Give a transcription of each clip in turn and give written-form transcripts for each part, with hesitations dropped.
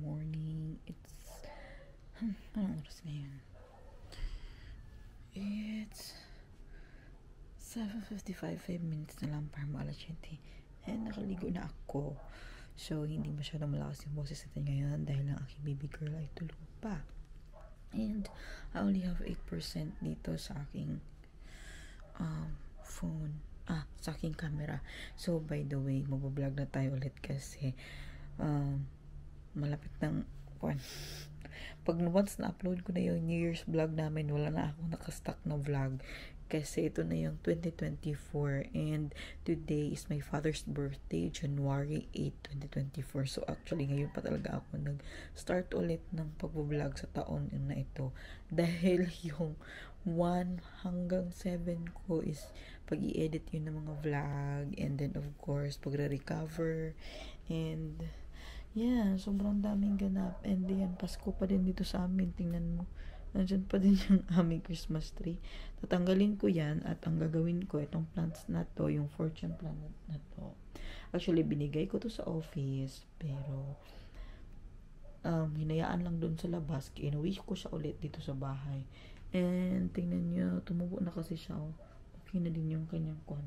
morning. It's anong oras ngayon? It's 7:55, 5 minutes na lang para maalas 7. And nakaligo na ako. So, hindi masyadong malakas yung boses natin ngayon dahil ang aking baby girl ay tulog pa. And I only have 8% dito sa aking phone. Sa aking camera. So, by the way, mag-vlog na tayo ulit kasi malapit ng pag once na-upload ko na yung New Year's vlog namin, wala na akong nakastock na vlog kasi ito na yung 2024 and today is my father's birthday, January 8, 2024. So actually ngayon pa talaga ako nag-start ulit ng pag-vlog sa taon na ito dahil yung 1 hanggang 7 ko is pag i-edit yun ng mga vlog and then of course pagre-recover and yeah, sobrang daming ganap. And yan, Pasko pa din dito sa amin. Tingnan mo. Nandyan pa din yung aming Christmas tree. Tatanggalin ko yan at ang gagawin ko, itong plants na to, yung fortune plant na to. Actually, binigay ko to sa office. Pero, hinayaan lang dun sa labas. Inuwi ko siya ulit dito sa bahay. And, tingnan nyo, tumubo na kasi siya. Okay na din yung kanyang kwan.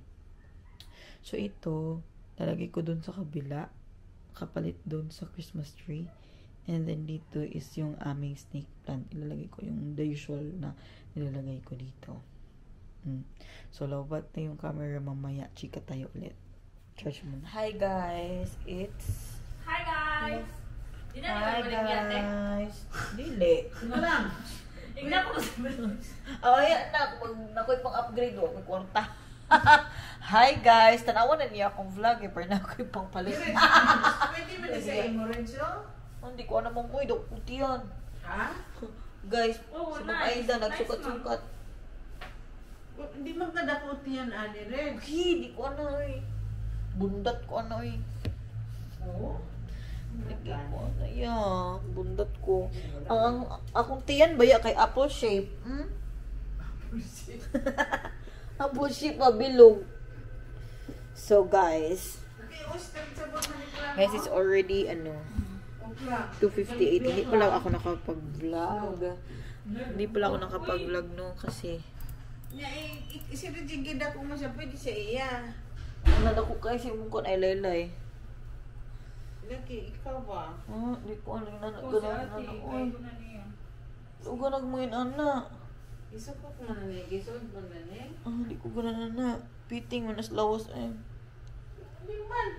So, ito, lalagay ko dun sa kabila. Kapalit doon sa Christmas tree. And then dito is yung aming snake plant. Ilalagay ko yung the usual na nilalagay ko dito. So, lawbat na yung camera mamaya. Chika tayo ulit. Charge mo na. Hi guys! It's... Hi guys! Hi guys! Dili. Ito lang. Tingnan ko sa ayan na. Nakoy pang upgrade o. May kwarta. Hi guys! Tanawan na niya akong vlog eh. Pero na ako'y pang palit. Pwede mo na sa imo, Renzo? Hindi ko naman ko. Idok puti yan. Ha? Guys, Oh, si nice. Aida Nice, nagsukat-sukat. Hindi magkadaputi yan, Ani Ren. Hindi ko eh. Bundat ko eh. Oo? Hindi ko yeah. Bundat ko. Ang akong tiyan baya kay apple shape. Apple shape mabilog. So guys. Guys, it's already 2:58. Hindi pala ako nakapag-vlog. Hindi pala ako nakapag-vlog no kasi Isirigigid ako mo siya, pwede sa iya. nalala ko kasi mong kon ay laylay. Laki, ikaw ba? Hindi ko alam na oy. Lugar nagmuin ana. Isukot mo na niya, gisod mo na niya. Hindi ko gana na. Piting mo nas lawas eh. Hindi man.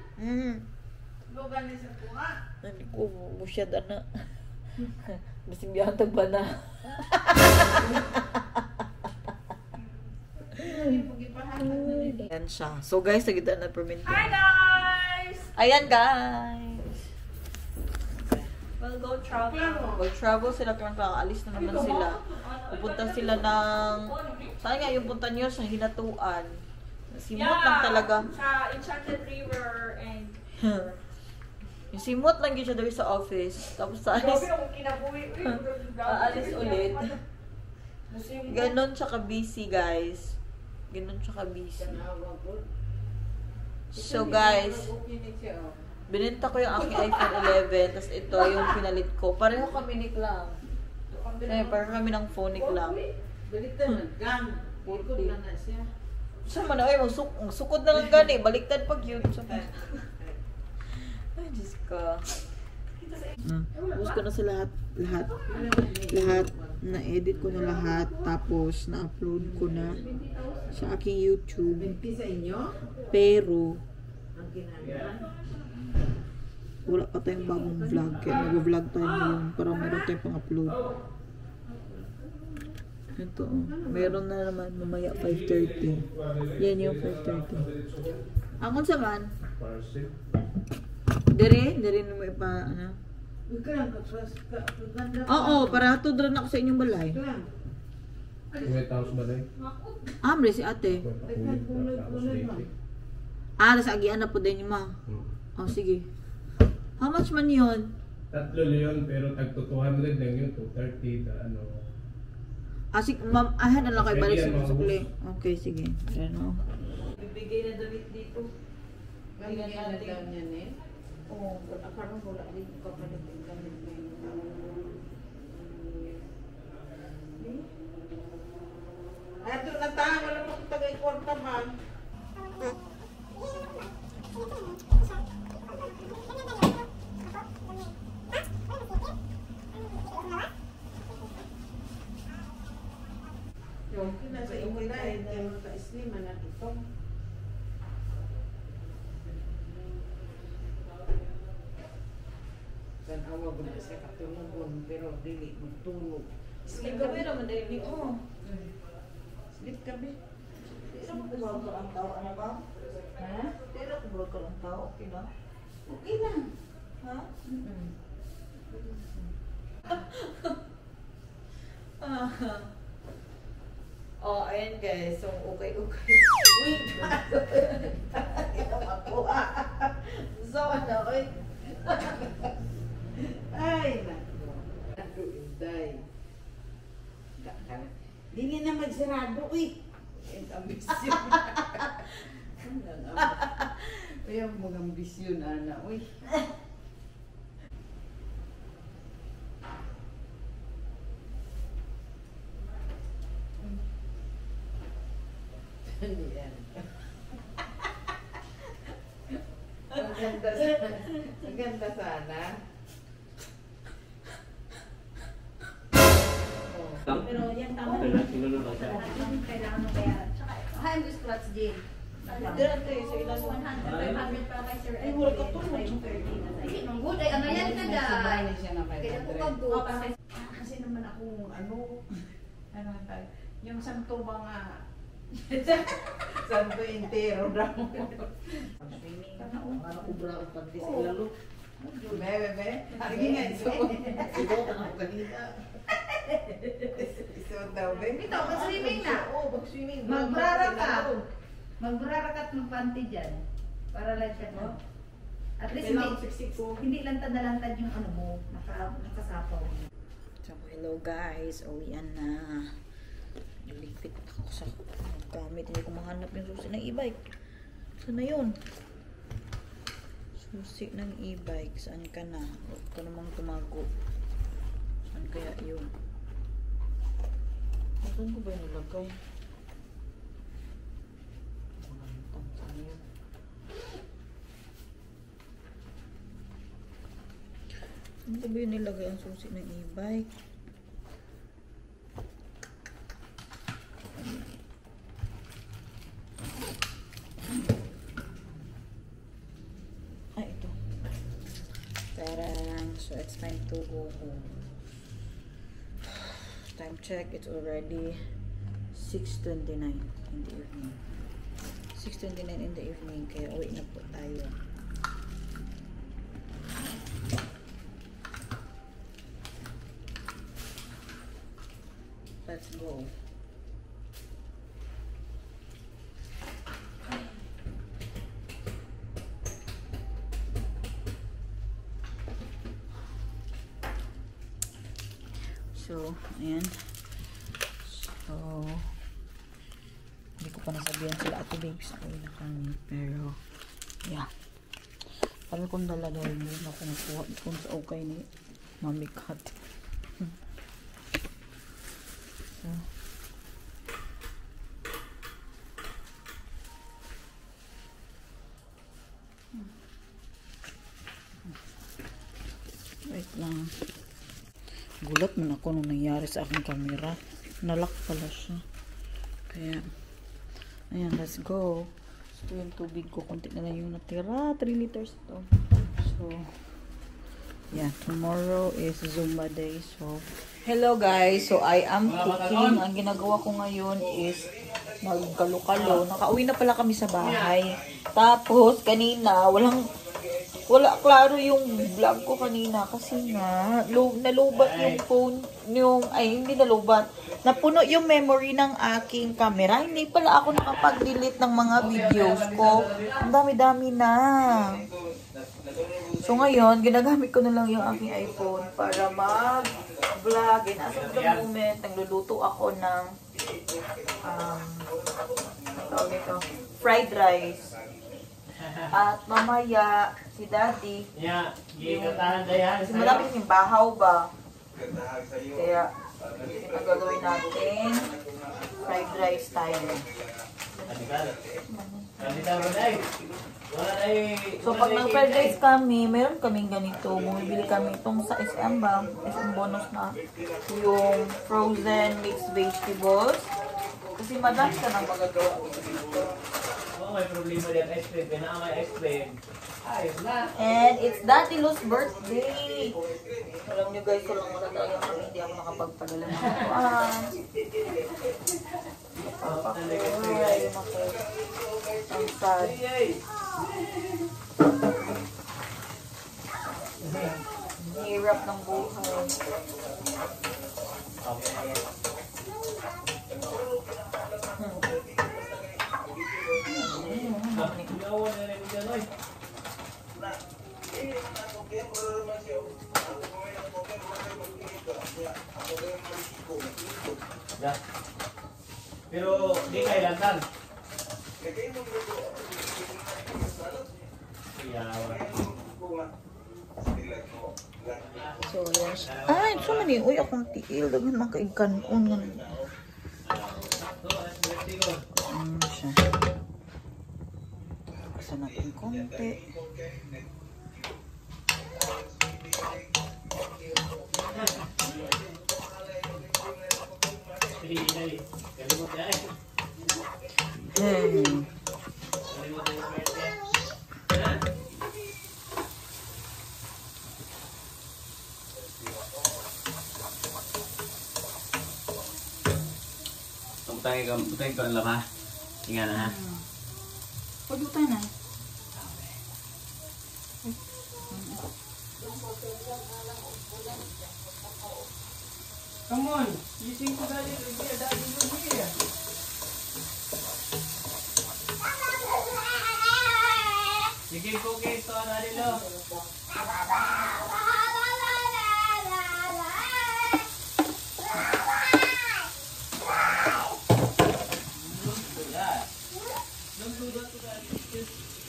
Lugar niya sa kuha. Hindi ko musyad ana. Basing biyahan tagba na. Ayan siya. So guys, nagita na permit. Hi guys! Ayan guys. We'll go travel. Mag-travel sila kung kakaalis na naman sila. Pupunta sila ng... Saan nga yung punta nyo? Sa Hinatuan. Simot lang talaga. Sa Enchanted River and... Yung simot lang yun siya daw sa office. Tapos sa alis... Aalis ulit. Ganon siya ka-busy guys. Ganon siya ka-busy. So guys... Bininta ko yung aking iPhone 11, tapos ito yung pinalit ko. Pareho kami ni Klang. Pareho kami ng phone ni Klang. Baliktad na gang. Ikot na na siya. Saan man ay, sukod na lang gani. Baliktad pag yun. Ay, Diyos ko. Ubus ko na sa lahat. Lahat. Na-edit ko na lahat. Tapos, na-upload ko na sa aking YouTube. Sa inyo? Pero, Ang ginagawa. wala pa tayong bagong vlog. Kaya mag-vlog tayo ngayon para meron tayong pang-upload. Ito, meron na naman mamaya 5:30. Yan yung 5:30. Ang unsa man? Dire mo ipa ano? Ikaw lang ka. Oo, para hatod rin ako sa inyong balay. May taos ba rin? Amre si ate. Nasa agian na po din yung ma. Oh, sige. How much man yun? 3 yun, pero tagto 200 lang yun, 230 na ano. Sige, ma'am, ahan na lang kayo balik Sige, sa yan, sukli. Okay, sige. Ano? Bibigay na damit dito. Bigyan na daw niya eh. Oo, parang wala din kapalit yung gamit mo yun. Ay, doon na tayo. Wala mo kong tagay-kwarta man. Yung nasa imo na, yung ka-slim, anak ito. Tanawa ko na siya katulungon, pero dili magtulog. Sleep kami naman daily. Oh. Sleep kami. Pero magbuwag ka ang tao, ano ba? Ha? Pero magbuwag ka ang tao, okay na? Okay lang. Ha? Oh, ayan guys. So, okay. Wait! Ito makuha. So, ano, oy. Ay, naku. Naku, inday. Di nga na magsarado, uy. Ang ambisyon. Uy, ang mga ambisyon, ana, uy. Ano yan? Ang ganda sana. Oh. Pero yan tama. Kailangan mo bayaran. Tsaka, high risk flats din. Diyan tayo sa ilan. 100 para kay Sir Ay, Ed. wala ka to. 530 na. Ay, manggod. Ay, ano yan ka Nagsabay dahil? na siya ng Kaya po 500. kag do. Kasi naman akong ano tayo, yung santo mga santo entero daw. Swimming. Ano kubra ang pati sa Oo. ilalo? Bebe. Sige nga, isuot. Ikaw ka nga kanina. Isuot daw, be. Ito, mag-swimming na. Oo, mag-swimming. Magbrara ka. Magbrara ka ng panty dyan. Para lang siya mo. At least Kailangan siksik ko. hindi lantad yung ano mo. Nakasapaw. So, hello guys. Uwian na. Lipit ako sa gamit. Hindi ko mahanap yung susi ng e-bike. Saan na yun? Susi ng e-bike. Saan ka na? Huwag ka namang tumago. Saan kaya yun? Saan ko ba yung nilagay? Saan yun? Saan ko ba yung nilagay ang susi ng e-bike? Ay, ito. Tarang. So, it's time to go home. Time check. It's already 6:29 in the evening. 6:29 in the evening. Kaya uwi na po tayo. Let's go. So, ayan. So, hindi ko pa nasabihan sila Ate Babes na uwi na kami. Pero, yeah. Parang kung dala dahil mo na kung kuha kung sa okay ni Mami Kat. So, wait lang. Gulat man ako nung nangyari sa aking camera. Nalock pala siya. Kaya, ayan, let's go. Ito yung tubig ko. Kunti na lang yung natira. 3 liters ito. So, yeah, tomorrow is Zumba day. So, hello guys. So, I am cooking. Ang ginagawa ko ngayon is magkalo-kalo. Nakauwi na pala kami sa bahay. Tapos, kanina, wala klaro yung vlog ko kanina kasi nga nalubat yung phone hindi nalubat, napuno yung memory ng aking camera. Hindi pala ako nakapag-delete ng mga videos ko. Ang dami-dami na. So ngayon, ginagamit ko na lang yung aking iPhone para mag-vlog. And as of the moment, nagluluto ako ng fried rice. At mamaya, si Daddy, Ya, gigatahan dayan kasi malapit yung bahaw ba? Kaya, ang gagawin natin, fried rice tayo. So, pag nag-fried rice kami, meron kaming ganito. Bumibili kami itong sa SM ba? SM bonus na. Yung frozen mixed vegetables. Kasi madami ka nang magagawa. Oo, may problema din ice cream. Kaya may ice cream. Ayos na. And it's Daddy Lu's birthday. Alam nyo guys, walang wala talaga kami. Hindi ako nakapagpadala ng kuhaan. Ay, naku. Ang sad. Hirap ng buhay. Pero di kay lantan. So, yan siya. Ay, so mani. Uy, akong tiil. Dagan makaigkanon nga na. Siya. Buksan natin konti. Butay ko ang lama. Tingnan na ha. Pagbutan na. Come on, you think to daddy here, daddy go here. Sige, cookies to daddy lo.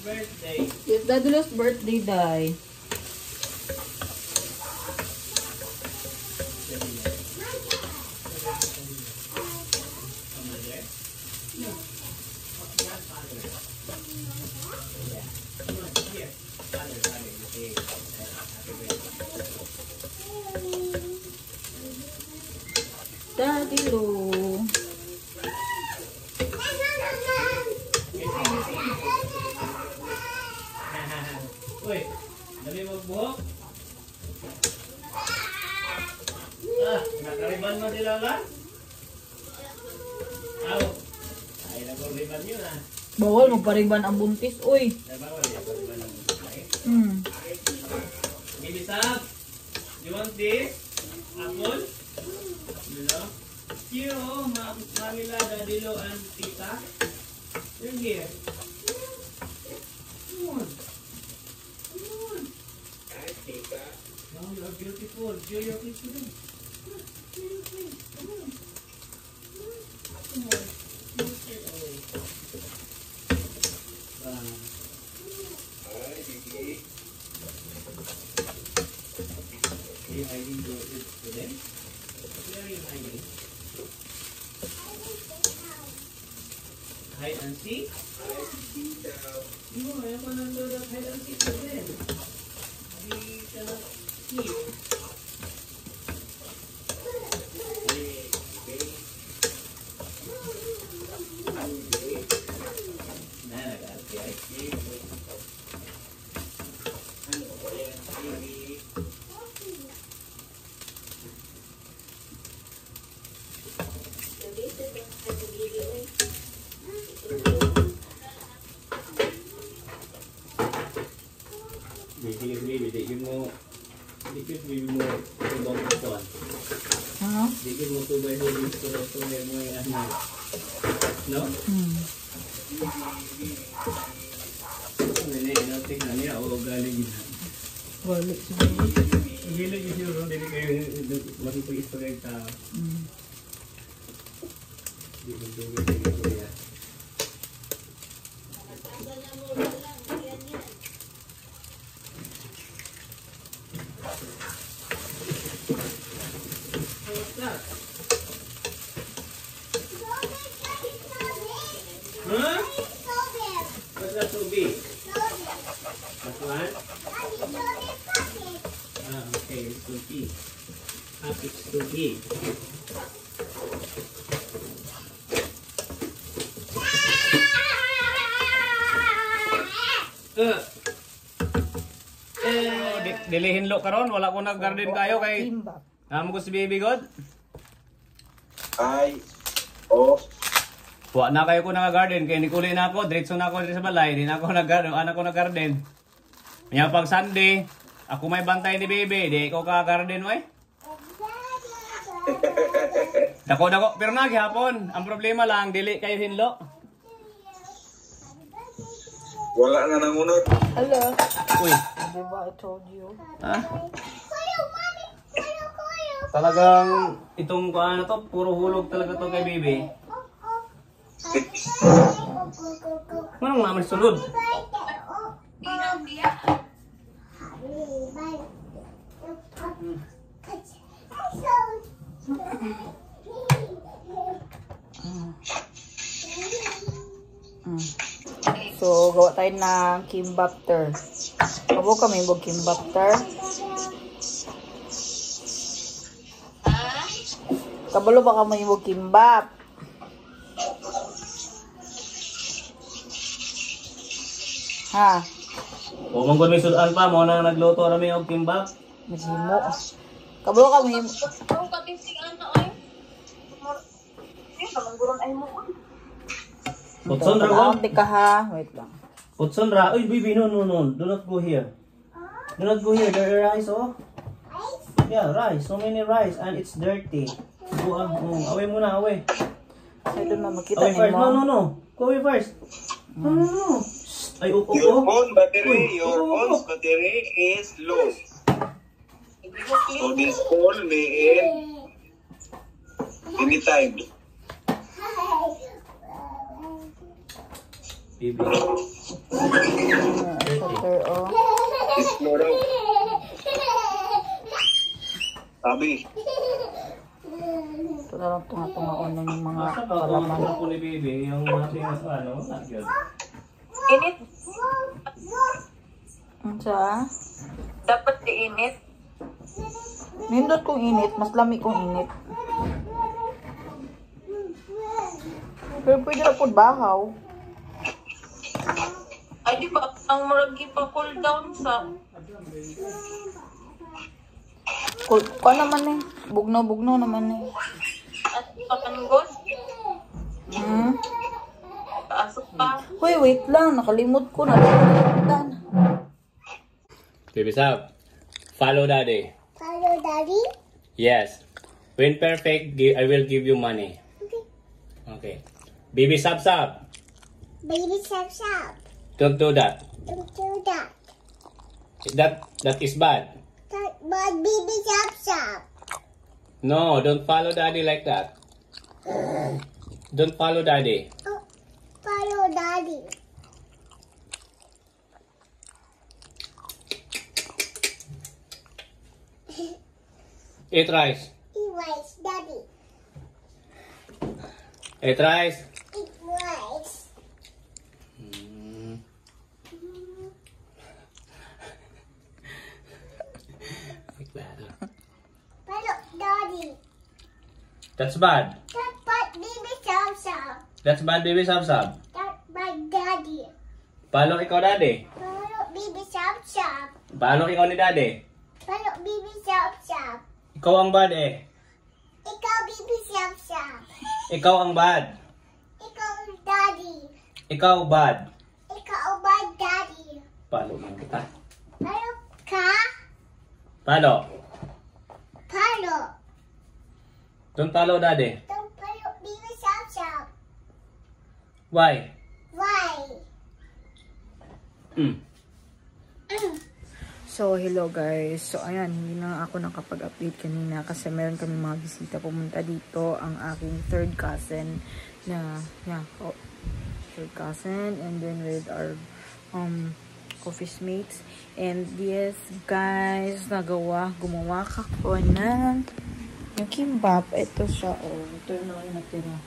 Birthday. It's Daddy Lu's birthday, Day. Daddy Lu. Uy, dali magbuhok. Nakariban mo sila lang? Aw, ay nagariban yun ah. Bawal magpariban ang buntis, uy. Bawal, nagariban ang buntis. Maybe Sam, you want this? Apple? You know? Here, oh, Mamila, Dadilo, and Tita. You're here. Come on. Come on. Hi, Tita. Wow, you are beautiful. Show your face to them. Show your face. Come on. Come on. Don't stay away. Hi, Didi. Are you hiding to them? Where are you hiding? Hide and seek? No, I want to do that hide and seek with them. We cannot see. Bigyan mo tubang kutuan. Bigyan mo tubay huli sa restaurant mo yung anak. No? Hindi, natin na niya o galing yun. Galing siguro. Galing yun yun, hindi kayo makipag-istorya yung tao. Hindi mo tubay kayo kuya. that to be? That one? Ah, okay, it's to be. Happy to be. Dilihin lo karon, wala ko nag-garden kayo kay Kimbap. amo ko si Baby God. Ay, oh. Wa na kayo ko nag-garden kay ni kuli na ako, diretso na ako dito sa balay, di na ako nag-garden, anak ko nag-garden. Nya pag Sunday, ako may bantay ni Baby, di ko ka-garden oy. Dako, pero naghihapon. Ang problema lang, dili kayo hinlo. Wala na nangunod. Hello. Uy. Diba I told you? Ha? Talagang itong ano to, puro hulog talaga to kay Baby. Manong naman sulod. So, gawa tayo ng kimbapter. Abo kami mo kimbapter. Kabalo ba kami mo kimbap? Ha? O manggod may sudan pa mo nang nagluto rami og kimbap. Masimo. Kabalo kami. Putson ra ko. Di ka ha. Wait lang. Putson ra. Uy, Baby, no. Do not go here. Do not go here. There are rice, oh. Yeah, rice. So many rice and it's dirty. Go, away muna, away. Ay, doon na makita Away niyo first. mo. No. Go away first. No. Ay, Your phone battery, Uy, your phone's battery is low. So this call may end anytime. Baby. Shutter, oh. It's slow daw. Sabi. Ito na lang tunga-tungaon ng mga Asa ba palaman. ko ni Baby yung ating ano, not good. Ano sa? Dapat diinit. Nindot kong init. Mas lami kong init. Pero pwede na po bahaw. Ay, di ba? Ang maragi pa cool down sa... Ko naman eh. Bugno naman eh. At pakanggod. Kaasok pa. Hoy, wait lang. Nakalimot ko na. Baby Sab, follow Daddy. Follow Daddy? Yes. When perfect, I will give you money. Okay. Baby Sab. Baby Sap Sap. Don't do that. Don't do that. That is bad. But Baby Sap Sap. No, don't follow Daddy like that. Don't follow Daddy. Oh, follow Daddy. Eat rice. Eat rice, Daddy. Eat rice. Eat rice. Like that. Follow Daddy. That's bad. That's but Baby Sap Sap. That's bad, Baby Sab. That's my Daddy. Follow ikaw, Daddy. Follow Baby Sap Sap. Follow ikaw ni Daddy. Follow Baby Sap Sap. Ikaw ang bad eh. Ikaw Baby Sap Sap. Ikaw ang bad. Ikaw Daddy. Ikaw bad. Ikaw ba Daddy? Follow mo kita. Follow ka? Follow. Follow. Don't follow Daddy. Don't follow Baby Sap Sap. Why? Why? So, hello guys. So, ayan, hindi na ako nakapag-update kanina kasi meron kami mga bisita pumunta dito. Ang aking third cousin na, third cousin, and then with our office mates. And yes, guys, gumawa ka ko ng yung kimbap. Ito siya, oh. Ito yung nakatira.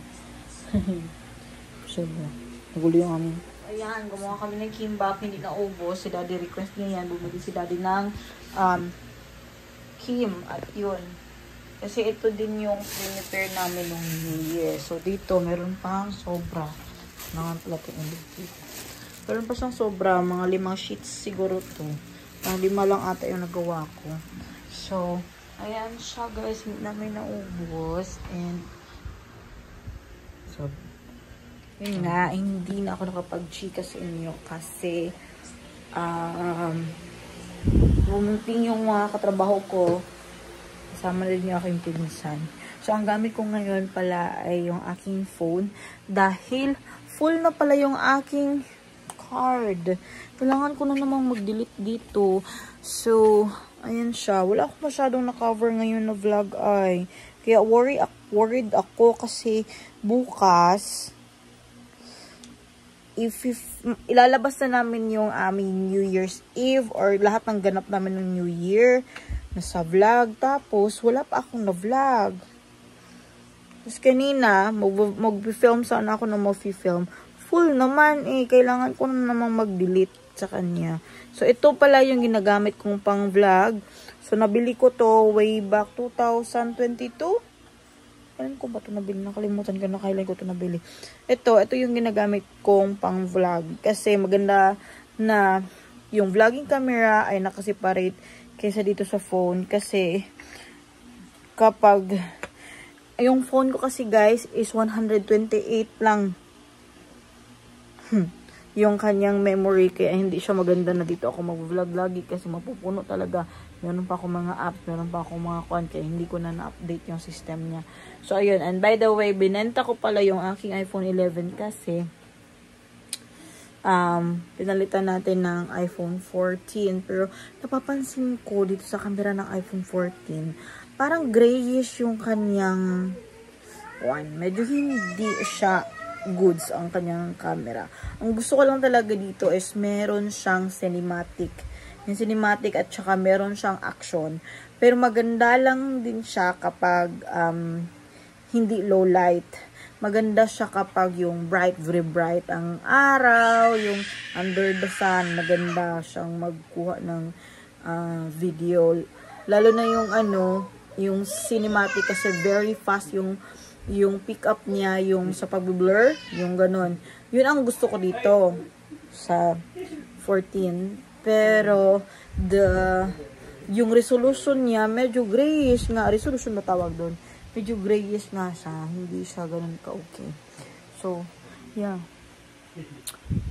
So, nagulo yung aming Ayan, gumawa kami ng kimbap, hindi na ubos. Si Daddy request niya yan. Bumili si Daddy ng kim. At yun. Kasi ito din yung prepare namin nung New Year. So, dito, meron pang sobra. Meron pa siyang sobra. Mga 5 sheets siguro to. 5 lang ata yung nagawa ko. So, ayan siya guys. Hindi namin naubos. And, so, yun nga, hindi na ako nakapag-chika sa inyo kasi bumunting yung mga katrabaho ko. Kasama rin yung aking pinsan. So, ang gamit ko ngayon pala ay yung aking phone dahil full na pala yung aking card. Kailangan ko na namang mag-delete dito. So, ayan siya. Wala ako masyadong na-cover ngayon na vlog ay. Kaya worried ako kasi bukas if ilalabas na namin yung aming New Year's Eve or lahat ng ganap namin ng New Year nasa vlog. Tapos, wala pa akong na-vlog. Tapos, kanina, mag-film sana ako na mag-film. Full naman eh. Kailangan ko na namang mag-delete sa kanya. So, ito pala yung ginagamit kong pang vlog. So, nabili ko to way back 2022. Kailan ko ba ito nabili? Nakalimutan ko na kailan ko ito nabili. Ito yung ginagamit kong pang vlog. Kasi maganda na yung vlogging camera ay nakaseparate kaysa dito sa phone. Kasi kapag yung phone ko kasi guys is 128 lang. Yung kanyang memory. Kaya hindi siya maganda na dito ako mag-vlog lagi. Kasi mapupuno talaga. Meron pa akong mga apps, meron pa akong mga kaya hindi ko na na-update yung system niya. So, ayun. And by the way, binenta ko pala yung aking iPhone 11 kasi pinalitan natin ng iPhone 14. Pero, napapansin ko dito sa camera ng iPhone 14, parang grayish yung kanyang medyo hindi siya goods ang kanyang camera. Ang gusto ko lang talaga dito is meron siyang cinematic. Yung cinematic at saka meron siyang action. Pero maganda lang din siya kapag hindi low light. Maganda siya kapag yung bright, very bright ang araw, yung under the sun, maganda siyang magkuha ng video. Lalo na yung yung cinematic kasi very fast yung pick up niya, yung sa pag-blur, yung ganon. Yun ang gusto ko dito sa 14. Pero, yung resolution niya, medyo grayish nga. Resolution na tawag doon. Medyo grayish nga siya. Hindi siya ganun ka-okay. So, yeah.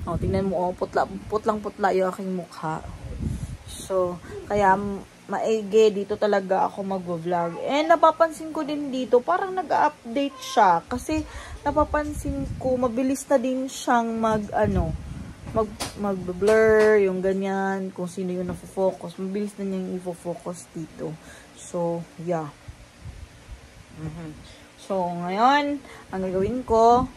O, tingnan mo, putlang-putla yung aking mukha. So, kaya, maigi, dito talaga ako mag-vlog. And, napapansin ko din dito, parang nag-update siya. Kasi, napapansin ko, mabilis na din siyang mag-blur, yung ganyan, kung sino yung nafo-focus. Mabilis na niyang i-focus dito. So, yeah. So, ngayon, ang gagawin ko,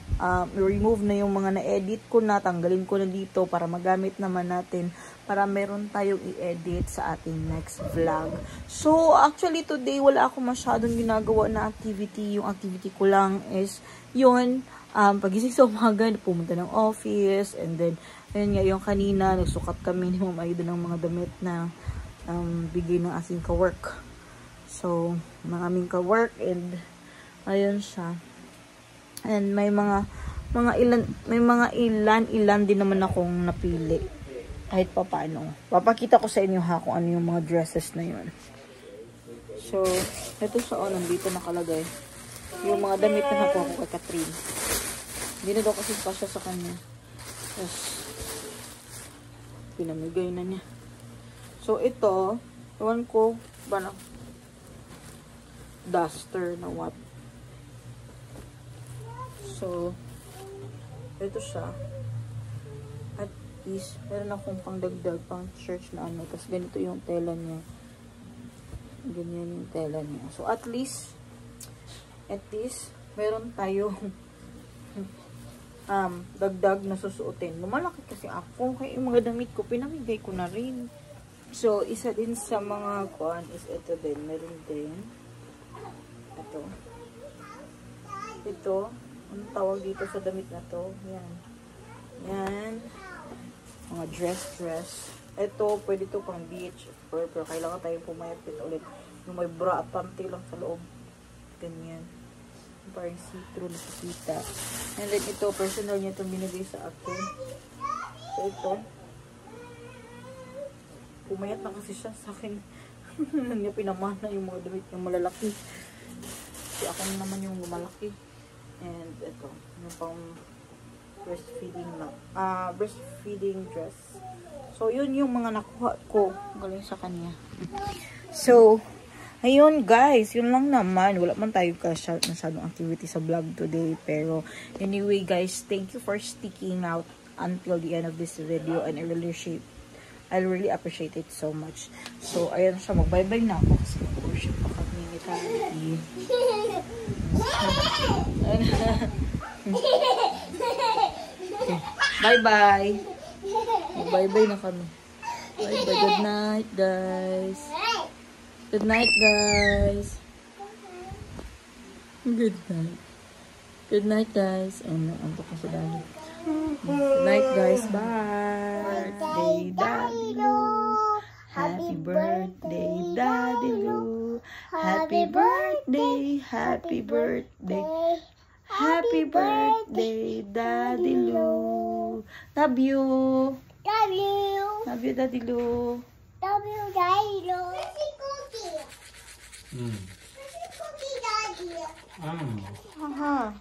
i-remove na yung mga na-edit ko na, tanggalin ko na dito para magamit naman natin, para meron tayong i-edit sa ating next vlog. So, actually, today, wala ako masyadong ginagawa na activity. Yung activity ko lang is, yun, pagising sa umaga, pumunta ng office, and then, ayun nga, yung kanina, nagsukat kami ni Ma'am Aida ng mga damit na bigay ng aking ka-work. So, ng aming ka-work, and ayun siya. And may mga ilan din naman akong napili. Kahit pa paano. Papakita ko sa inyo ha kung ano yung mga dresses na yun. So, ito siya, nandito nakalagay. Yung mga damit na nakuha ko kay Catherine. Hindi na daw kasi pa siya sa kanya. Tapos, pinamigay na niya. So, ito, ewan ko, duster na what. So, ito siya. At least, meron akong pangdagdag, pang church na Tapos, ganito yung tela niya. Ganyan yung tela niya. So, at least, meron tayong dagdag na susuotin. Lumalaki kasi ako. Kaya yung mga damit ko, pinamigay ko na rin. So, isa din sa mga kuan is ito din. Meron din. Ito. Anong tawag dito sa damit na to? Yan. mga dress. Ito, pwede to pang beach. Pero kailangan tayong pumayat dito ulit. Yung may bra at panty lang sa loob. Ganyan. Parang see-through na kita. And then ito, personal niya itong binigay sa akin. So ito. Pumayat na kasi siya sa akin. Niya pinamana yung mga damit yung malalaki. Kasi ako naman yung malaki. And ito, yung pang breastfeeding lang. Breastfeeding dress. So, yun yung mga nakuha ko. Galing sa kanya. So, ayun guys. Yun lang naman. Wala man tayo masyadong activity sa vlog today. Pero, anyway guys, thank you for sticking out until the end of this video. And I really appreciate it so much. So, ayun siya. Mag-bye-bye na ako. Kasi mag-worship pa kami ni Tati. Okay. Bye-bye. Bye-bye na kami. Bye-bye. Good night, guys. Good night, guys. Good night. Good night, guys. Antok ko sa dali. Good night, guys. Bye. Birthday, Daddy Lou. Happy birthday, Daddy Lou. Happy birthday, happy birthday. Happy birthday, Daddy Lou. Love you. Love you. Love you, Daddy Lou. Love you, Daddy. Let's cookie. Let's cookie, Daddy. Aha.